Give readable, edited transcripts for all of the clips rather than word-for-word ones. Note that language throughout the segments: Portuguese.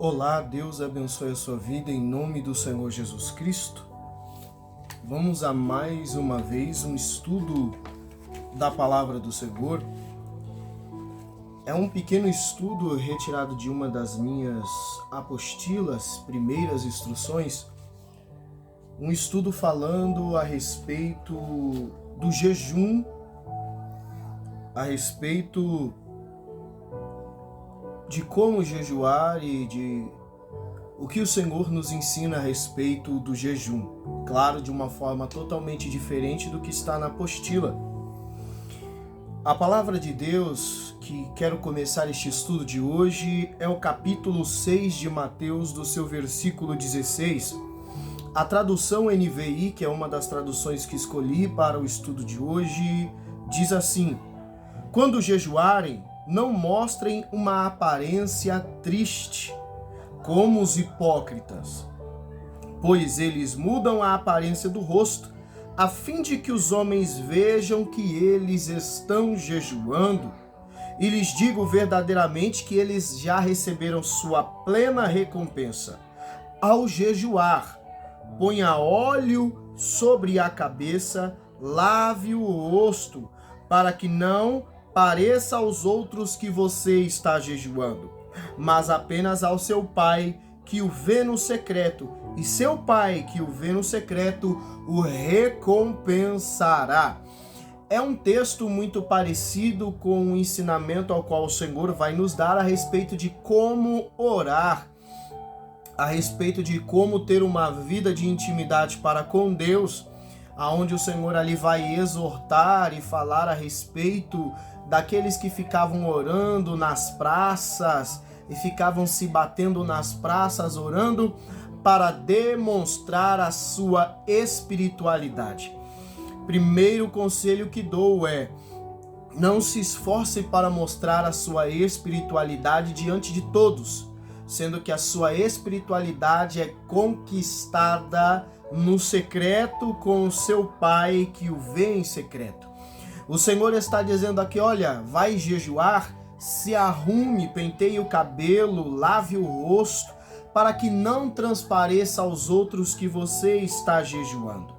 Olá, Deus abençoe a sua vida em nome do Senhor Jesus Cristo. Vamos a mais uma vez um estudo da Palavra do Senhor. É um pequeno estudo retirado de uma das minhas apostilas, primeiras instruções. Um estudo falando a respeito do jejum, a respeito de como jejuar e de o que o Senhor nos ensina a respeito do jejum. Claro, de uma forma totalmente diferente do que está na apostila. A palavra de Deus que quero começar este estudo de hoje é o capítulo 6 de Mateus, do seu versículo 16. A tradução NVI, que é uma das traduções que escolhi para o estudo de hoje, diz assim: quando jejuarem, não mostrem uma aparência triste, como os hipócritas, pois eles mudam a aparência do rosto, a fim de que os homens vejam que eles estão jejuando. E lhes digo verdadeiramente que eles já receberam sua plena recompensa. Ao jejuar, ponha óleo sobre a cabeça, lave o rosto, para que não pareça aos outros que você está jejuando, mas apenas ao seu Pai que o vê no secreto, e seu Pai que o vê no secreto o recompensará. É um texto muito parecido com o ensinamento ao qual o Senhor vai nos dar a respeito de como orar, a respeito de como ter uma vida de intimidade para com Deus, aonde o Senhor ali vai exortar e falar a respeito daqueles que ficavam orando nas praças e ficavam se batendo nas praças orando para demonstrar a sua espiritualidade. Primeiro conselho que dou é: não se esforce para mostrar a sua espiritualidade diante de todos, sendo que a sua espiritualidade é conquistada no secreto com o seu Pai que o vê em secreto. O Senhor está dizendo aqui: olha, vai jejuar, se arrume, penteie o cabelo, lave o rosto, para que não transpareça aos outros que você está jejuando.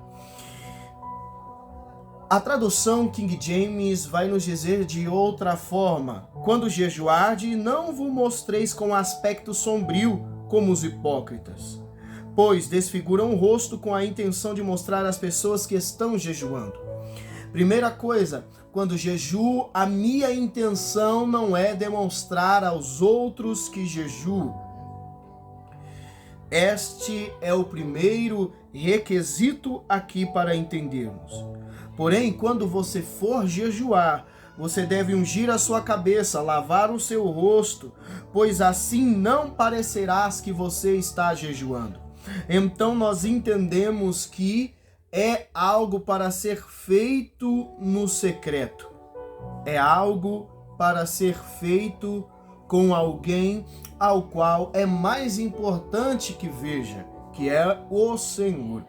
A tradução King James vai nos dizer de outra forma: quando jejuarde, não vos mostreis com aspecto sombrio, como os hipócritas, pois desfiguram o rosto com a intenção de mostrar às pessoas que estão jejuando. Primeira coisa, quando jejuo, a minha intenção não é demonstrar aos outros que jejuo. Este é o primeiro requisito aqui para entendermos. Porém, quando você for jejuar, você deve ungir a sua cabeça, lavar o seu rosto, pois assim não parecerás que você está jejuando. Então nós entendemos que é algo para ser feito no secreto. É algo para ser feito com alguém ao qual é mais importante que veja, que é o Senhor.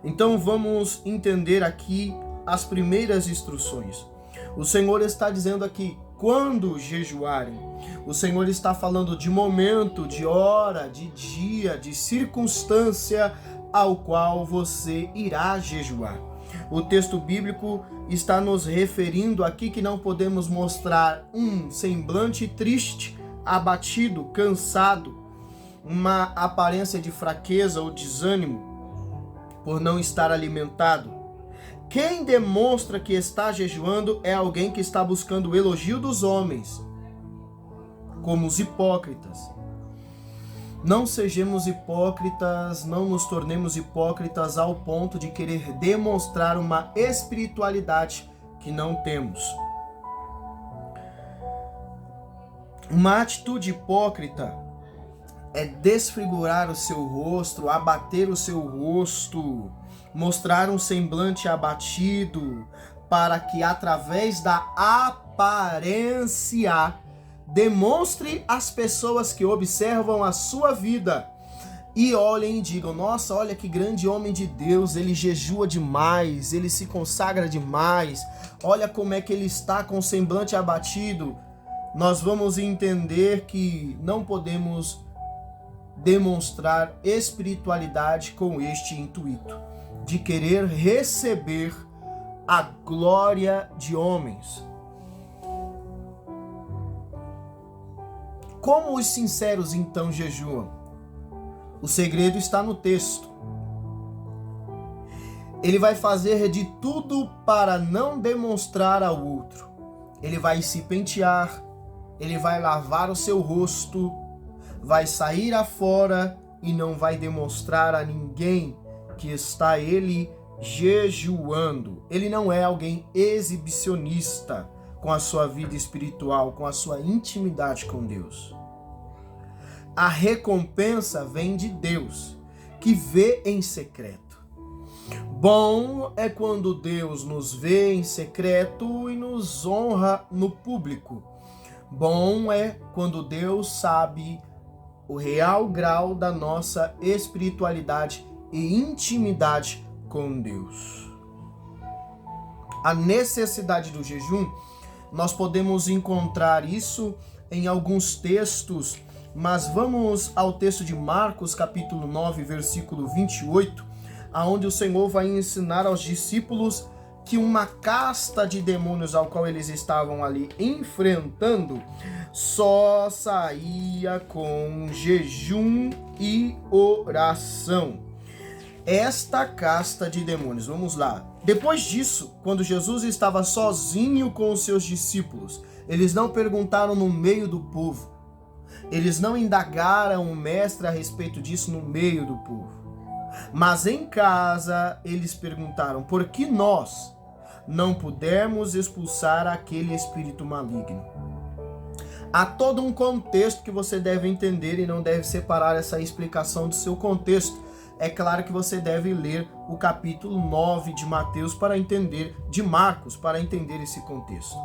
Então vamos entender aqui as primeiras instruções. O Senhor está dizendo aqui: quando jejuarem. O Senhor está falando de momento, de hora, de dia, de circunstância ao qual você irá jejuar. O texto bíblico está nos referindo aqui que não podemos mostrar um semblante triste, abatido, cansado, uma aparência de fraqueza ou desânimo por não estar alimentado. Quem demonstra que está jejuando é alguém que está buscando o elogio dos homens, como os hipócritas. Não sejamos hipócritas, não nos tornemos hipócritas ao ponto de querer demonstrar uma espiritualidade que não temos. Uma atitude hipócrita é desfigurar o seu rosto, abater o seu rosto, mostrar um semblante abatido, para que através da aparência demonstre às pessoas que observam a sua vida e olhem e digam: nossa, olha que grande homem de Deus, ele jejua demais, ele se consagra demais, olha como é que ele está com o semblante abatido. Nós vamos entender que não podemos demonstrar espiritualidade com este intuito, de querer receber a glória de homens. Como os sinceros então jejuam? O segredo está no texto. Ele vai fazer de tudo para não demonstrar ao outro. Ele vai se pentear, ele vai lavar o seu rosto, vai sair afora e não vai demonstrar a ninguém que está ele jejuando. Ele não é alguém exibicionista com a sua vida espiritual, com a sua intimidade com Deus. A recompensa vem de Deus, que vê em secreto. Bom é quando Deus nos vê em secreto e nos honra no público. Bom é quando Deus sabe o real grau da nossa espiritualidade e intimidade com Deus. A necessidade do jejum, nós podemos encontrar isso em alguns textos, mas vamos ao texto de Marcos, capítulo 9, versículo 28, aonde o Senhor vai ensinar aos discípulos que uma casta de demônios ao qual eles estavam ali enfrentando só saía com jejum e oração. Esta casta de demônios, vamos lá. Depois disso, quando Jesus estava sozinho com os seus discípulos, eles não perguntaram no meio do povo. Eles não indagaram o mestre a respeito disso no meio do povo. Mas em casa, eles perguntaram: por que nós não pudemos expulsar aquele espírito maligno? Há todo um contexto que você deve entender e não deve separar essa explicação do seu contexto. É claro que você deve ler o capítulo 9 de Mateus para entender, de Marcos, para entender esse contexto.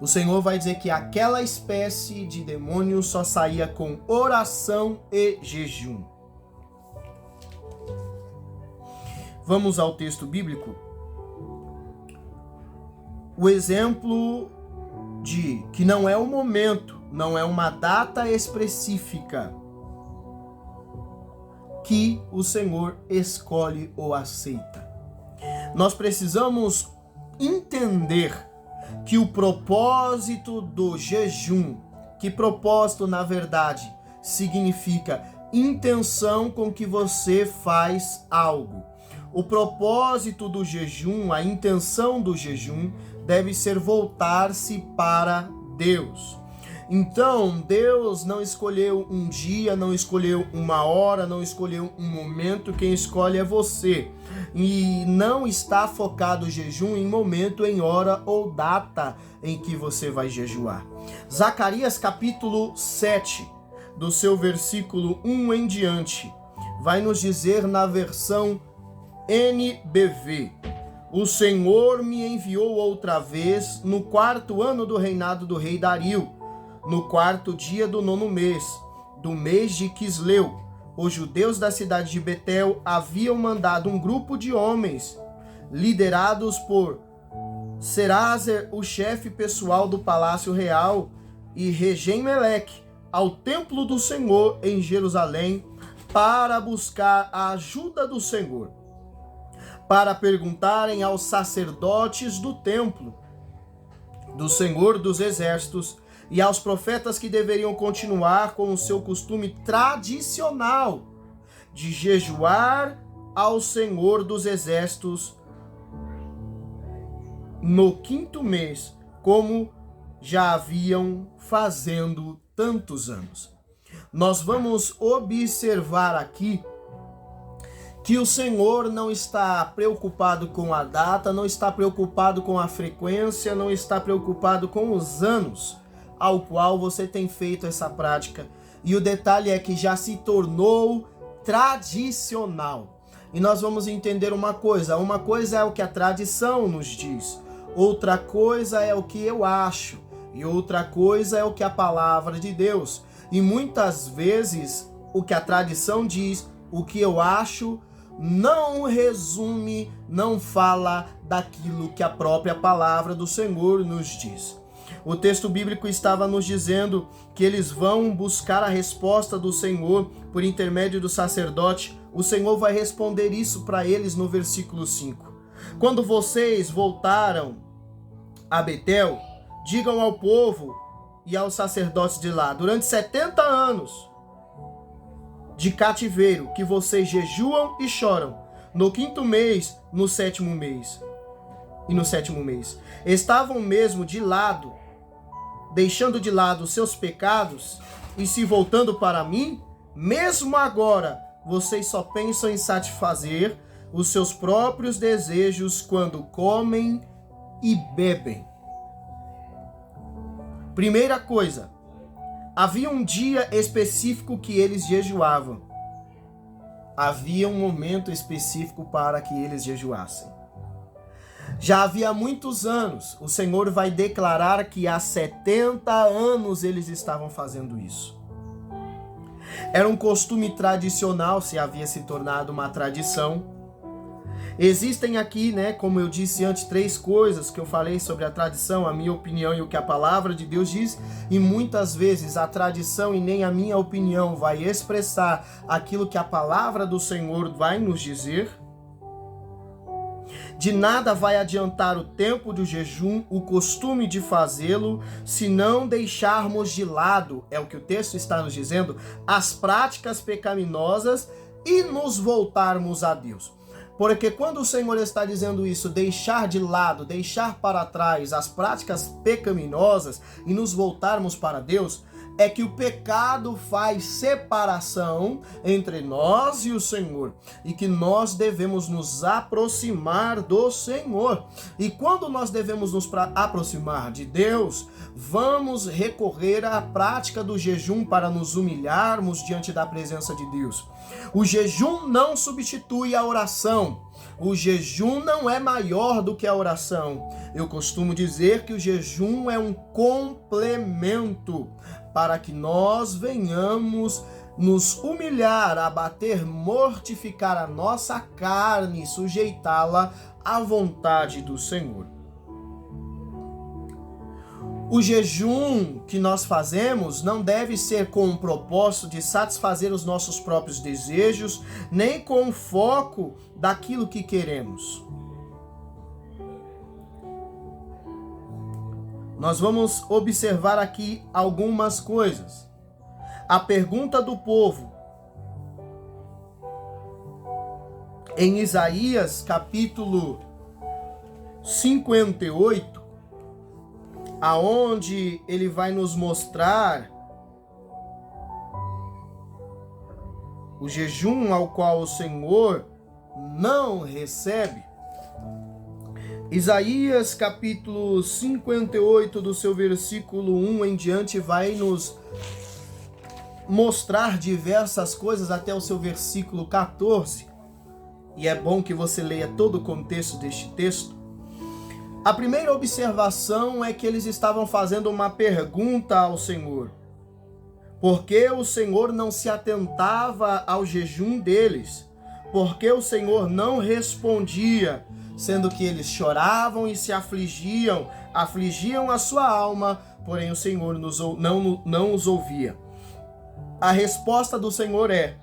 O Senhor vai dizer que aquela espécie de demônio só saía com oração e jejum. Vamos ao texto bíblico. O exemplo de que não é o momento, não é uma data específica que o Senhor escolhe ou aceita. Nós precisamos entender que o propósito do jejum, que propósito na verdade significa intenção com que você faz algo. O propósito do jejum, a intenção do jejum deve ser voltar-se para Deus. Então, Deus não escolheu um dia, não escolheu uma hora, não escolheu um momento, quem escolhe é você. E não está focado o jejum em momento, em hora ou data em que você vai jejuar. Zacarias capítulo 7, do seu versículo 1 em diante, vai nos dizer na versão NBV: o Senhor me enviou outra vez no 4º ano do reinado do rei Dario, no 4º dia do 9º mês, do mês de Quisleu. Os judeus da cidade de Betel haviam mandado um grupo de homens, liderados por Serazer, o chefe pessoal do palácio real, e Regem-Meleque, ao templo do Senhor em Jerusalém, para buscar a ajuda do Senhor, para perguntarem aos sacerdotes do templo do Senhor dos Exércitos e aos profetas que deveriam continuar com o seu costume tradicional de jejuar ao Senhor dos Exércitos no 5º mês, como já haviam fazendo tantos anos. Nós vamos observar aqui que o Senhor não está preocupado com a data, não está preocupado com a frequência, não está preocupado com os anos ao qual você tem feito essa prática. E o detalhe é que já se tornou tradicional. E nós vamos entender uma coisa é o que a tradição nos diz, outra coisa é o que eu acho, e outra coisa é o que a palavra de Deus. E muitas vezes o que a tradição diz, o que eu acho, não resume, não fala daquilo que a própria palavra do Senhor nos diz. O texto bíblico estava nos dizendo que eles vão buscar a resposta do Senhor por intermédio do sacerdote. O Senhor vai responder isso para eles no versículo 5. Quando vocês voltaram a Betel, digam ao povo e aos sacerdotes de lá, durante 70 anos de cativeiro, que vocês jejuam e choram, no 5º mês, no 7º mês e no 7º mês. Estavam mesmo de lado, deixando de lado os seus pecados e se voltando para mim? Mesmo agora, vocês só pensam em satisfazer os seus próprios desejos quando comem e bebem. Primeira coisa, havia um dia específico que eles jejuavam. Havia um momento específico para que eles jejuassem. Já havia muitos anos, o Senhor vai declarar que há 70 anos eles estavam fazendo isso. Era um costume tradicional, se havia se tornado uma tradição. Existem aqui, como eu disse antes, 3 coisas que eu falei sobre a tradição, a minha opinião e o que a palavra de Deus diz, e muitas vezes a tradição e nem a minha opinião vai expressar aquilo que a palavra do Senhor vai nos dizer. De nada vai adiantar o tempo do jejum, o costume de fazê-lo, se não deixarmos de lado, é o que o texto está nos dizendo, as práticas pecaminosas e nos voltarmos a Deus. Porque quando o Senhor está dizendo isso, deixar de lado, deixar para trás as práticas pecaminosas e nos voltarmos para Deus, é que o pecado faz separação entre nós e o Senhor, e que nós devemos nos aproximar do Senhor. E quando nós devemos nos aproximar de Deus, vamos recorrer à prática do jejum para nos humilharmos diante da presença de Deus. O jejum não substitui a oração. O jejum não é maior do que a oração. Eu costumo dizer que o jejum é um complemento para que nós venhamos nos humilhar, abater, mortificar a nossa carne e sujeitá-la à vontade do Senhor. O jejum que nós fazemos não deve ser com o propósito de satisfazer os nossos próprios desejos, nem com o foco daquilo que queremos. Nós vamos observar aqui algumas coisas. A pergunta do povo. Em Isaías, capítulo 58, aonde ele vai nos mostrar o jejum ao qual o Senhor não recebe. Isaías capítulo 58, do seu versículo 1 em diante, vai nos mostrar diversas coisas até o seu versículo 14. E é bom que você leia todo o contexto deste texto. A primeira observação é que eles estavam fazendo uma pergunta ao Senhor. Por que o Senhor não se atentava ao jejum deles? Por que o Senhor não respondia? Sendo que eles choravam e se afligiam a sua alma, porém o Senhor não os ouvia. A resposta do Senhor é: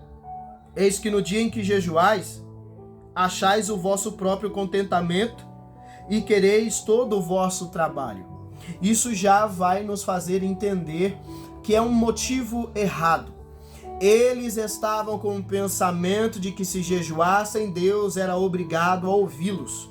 eis que no dia em que jejuais, achais o vosso próprio contentamento e quereis todo o vosso trabalho. Isso já vai nos fazer entender que é um motivo errado. Eles estavam com o pensamento de que se jejuassem, Deus era obrigado a ouvi-los.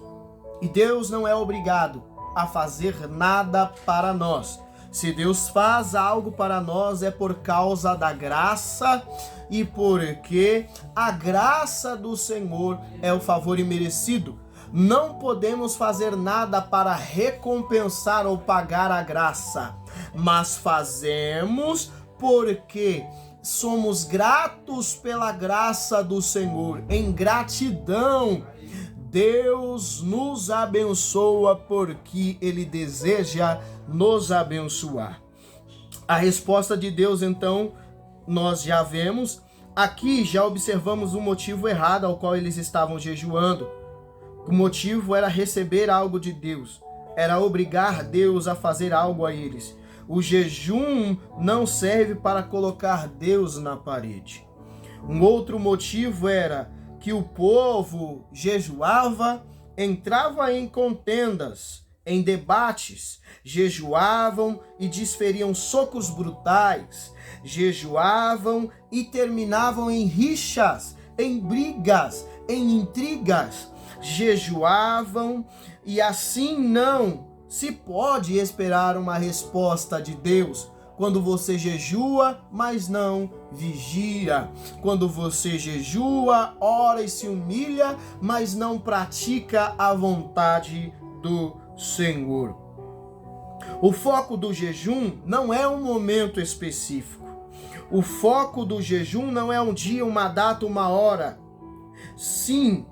E Deus não é obrigado a fazer nada para nós. Se Deus faz algo para nós é por causa da graça e porque a graça do Senhor é o favor imerecido. Não podemos fazer nada para recompensar ou pagar a graça, mas fazemos porque somos gratos pela graça do Senhor. Em gratidão, Deus nos abençoa porque Ele deseja nos abençoar. A resposta de Deus, então, nós já vemos. Aqui já observamos o motivo errado ao qual eles estavam jejuando. O motivo era receber algo de Deus. era obrigar Deus a fazer algo a eles. O jejum não serve para colocar Deus na parede. Um outro motivo era que o povo jejuava, entrava em contendas, em debates, jejuavam e desferiam socos brutais, jejuavam e terminavam em rixas, em brigas, em intrigas, jejuavam e assim não se pode esperar uma resposta de Deus. Quando você jejua, mas não vigia. Quando você jejua, ora e se humilha, mas não pratica a vontade do Senhor. O foco do jejum não é um momento específico. O foco do jejum não é um dia, uma data, uma hora. Sim,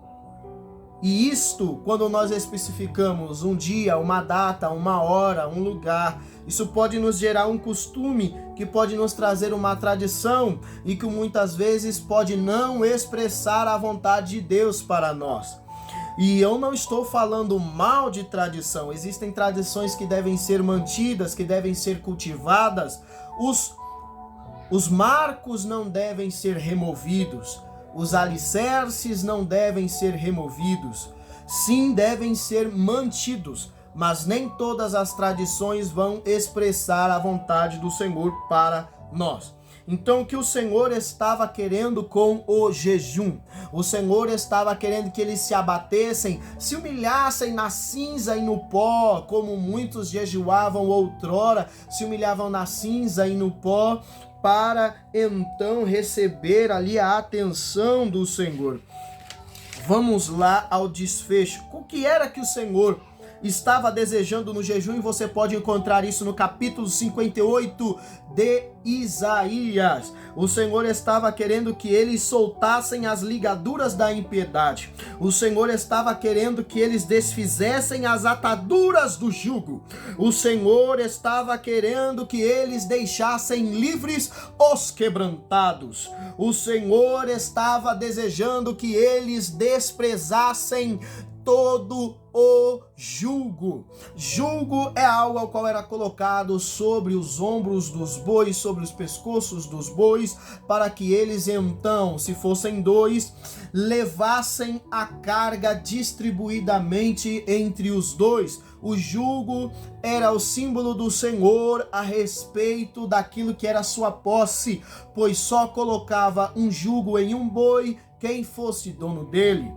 e isto, quando nós especificamos um dia, uma data, uma hora, um lugar, isso pode nos gerar um costume, que pode nos trazer uma tradição e que muitas vezes pode não expressar a vontade de Deus para nós. E eu não estou falando mal de tradição, existem tradições que devem ser mantidas, que devem ser cultivadas, os marcos não devem ser removidos. Os alicerces não devem ser removidos, sim, devem ser mantidos, mas nem todas as tradições vão expressar a vontade do Senhor para nós. Então, o que o Senhor estava querendo com o jejum? O Senhor estava querendo que eles se abatessem, se humilhassem na cinza e no pó, como muitos jejuavam outrora, se humilhavam na cinza e no pó, para então receber ali a atenção do Senhor. Vamos lá ao desfecho. O que era que o Senhor estava desejando no jejum? E você pode encontrar isso no capítulo 58 de Isaías. O Senhor estava querendo que eles soltassem as ligaduras da impiedade. O Senhor estava querendo que eles desfizessem as ataduras do jugo. O Senhor estava querendo que eles deixassem livres os quebrantados. O Senhor estava desejando que eles desprezassem todo o jugo. Jugo é algo ao qual era colocado sobre os ombros dos bois, sobre os pescoços dos bois, para que eles então, se fossem dois, levassem a carga distribuidamente entre os dois. O jugo era o símbolo do Senhor a respeito daquilo que era sua posse, pois só colocava um jugo em um boi quem fosse dono dele.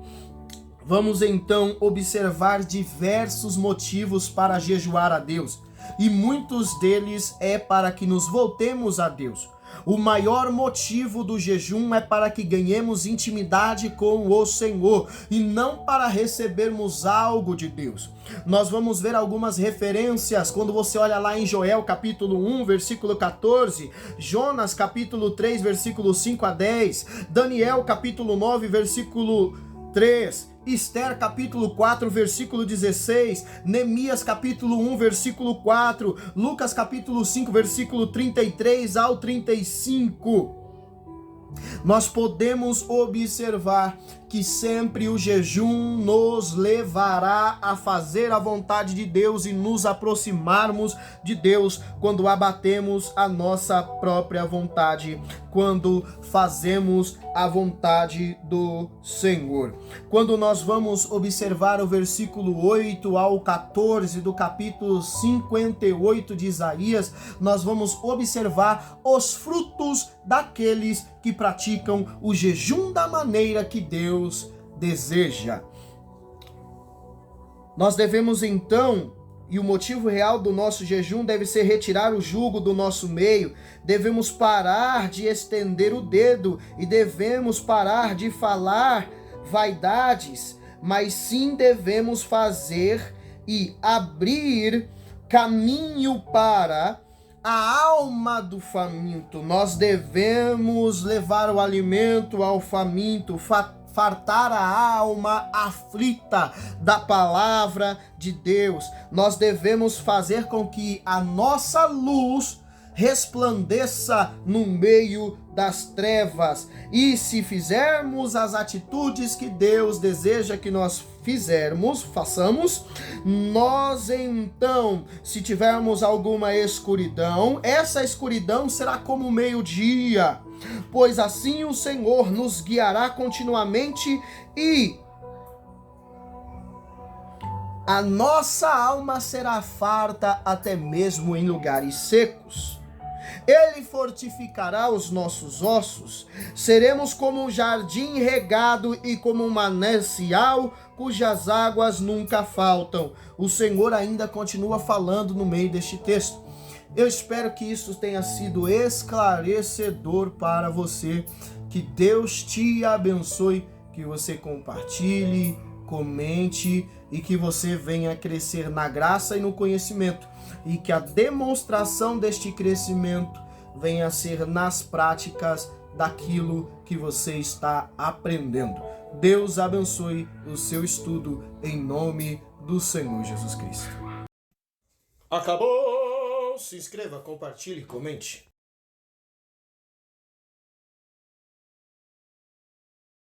Vamos então observar diversos motivos para jejuar a Deus, e muitos deles é para que nos voltemos a Deus. O maior motivo do jejum é para que ganhemos intimidade com o Senhor e não para recebermos algo de Deus. Nós vamos ver algumas referências quando você olha lá em Joel capítulo 1, versículo 14, Jonas capítulo 3, versículo 5 a 10, Daniel capítulo 9, versículo 3, Esther capítulo 4, versículo 16, Neemias capítulo 1, versículo 4, Lucas capítulo 5, versículo 33 ao 35. Nós podemos observar que sempre o jejum nos levará a fazer a vontade de Deus e nos aproximarmos de Deus quando abatemos a nossa própria vontade, quando fazemos a vontade do Senhor. Quando nós vamos observar o versículo 8 ao 14 do capítulo 58 de Isaías, nós vamos observar os frutos daqueles que praticam o jejum da maneira que Deus deseja. Nós devemos então, e o motivo real do nosso jejum deve ser retirar o jugo do nosso meio, devemos parar de estender o dedo e devemos parar de falar vaidades, mas sim devemos fazer e abrir caminho para a alma do faminto. Nós devemos levar o alimento ao faminto, fartar a alma aflita da palavra de Deus. Nós devemos fazer com que a nossa luz resplandeça no meio das trevas. E se fizermos as atitudes que Deus deseja que nós façamos, nós então, se tivermos alguma escuridão, essa escuridão será como o meio-dia, pois assim o Senhor nos guiará continuamente e a nossa alma será farta até mesmo em lugares secos. Ele fortificará os nossos ossos, seremos como um jardim regado e como um manancial cujas águas nunca faltam. O Senhor ainda continua falando no meio deste texto. Eu espero que isso tenha sido esclarecedor para você, que Deus te abençoe, que você compartilhe, comente e que você venha crescer na graça e no conhecimento, e que a demonstração deste crescimento venha a ser nas práticas daquilo que você está aprendendo. Deus abençoe o seu estudo em nome do Senhor Jesus Cristo. Acabou! Se inscreva, compartilhe, comente.